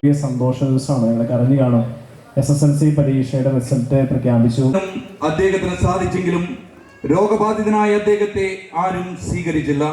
സന്തോഷ ദിവസമാണ്. ഞങ്ങൾ കരഞ്ഞു കാണും. SSLC പരീക്ഷയുടെ റിസൾട്ട് പ്രഖ്യാപിച്ചു. അദ്ദേഹത്തിന് സാധിച്ചെങ്കിലും രോഗബാധിതനായ അദ്ദേഹത്തെ ആരും സ്വീകരിച്ചില്ല.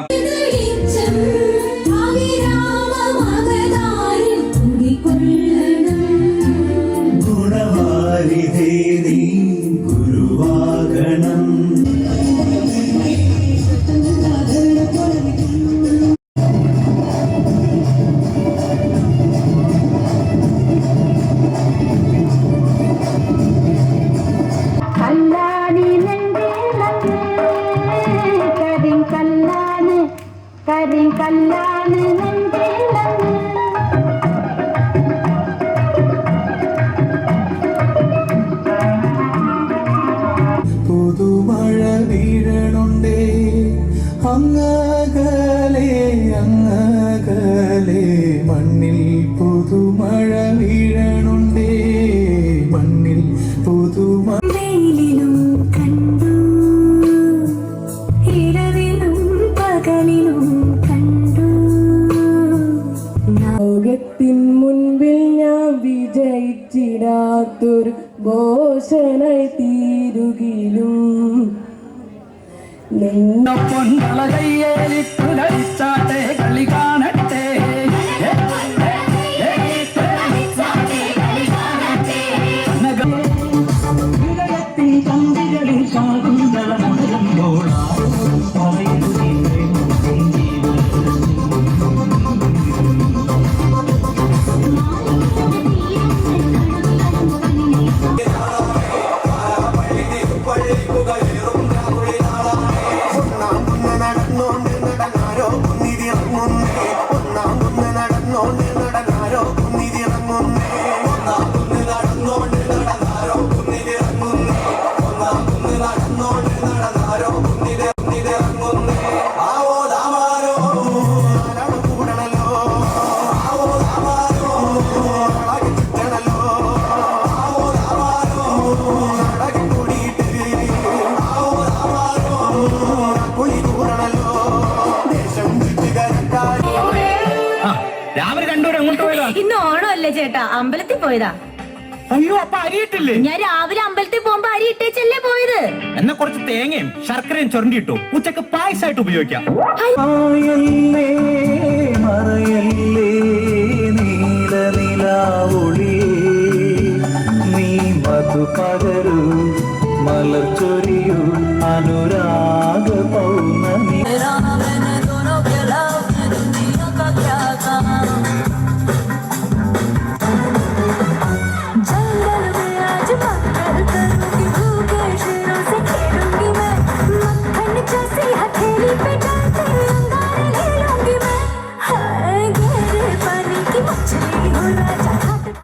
പുതുമഴ വീഴണുണ്ടേ അങ്ങകലെ അങ്ങകലെ മണ്ണിൽ പുതുമഴ വീഴണുണ്ടേ മണ്ണിൽ പുതുമഴ കണ്ടു ഇരവിലും പകലിലും കണ്ടു. ലോകത്തിൻ മുൻപിൽ ഞാൻ വിജയിച്ചിടാത്തൊരു ഘോഷനായി തീരുകിലും പൊന്നളകയ്യേലിട്ടുലച്ചാട്ടെ കളി കാണട്ടെ ഹൃദയത്തിൻ കമ്പികളിൽ ശാകുന്തളമുണരുമ്പോൾ ഇന്ന് ഓണമല്ലേ ചേട്ടാ, അമ്പലത്തിൽ പോയതാ. അയ്യോ, അപ്പൊ അരിയിട്ടില്ലേ? ഞാൻ രാവിലെ അമ്പലത്തിൽ പോകുമ്പോ അരി ഇട്ടേച്ചല്ലേ പോയത്. എന്നാ കുറച്ച് തേങ്ങയും ശർക്കരയും ചുരണ്ടിട്ടു ഉച്ചക്ക് പായസമായിട്ട് ഉപയോഗിക്കാം. മറയല്ലേ നീല നിലാവൊളി നീ മധു പകരൂ മലർച്ചൊരിയൂ അനുരാ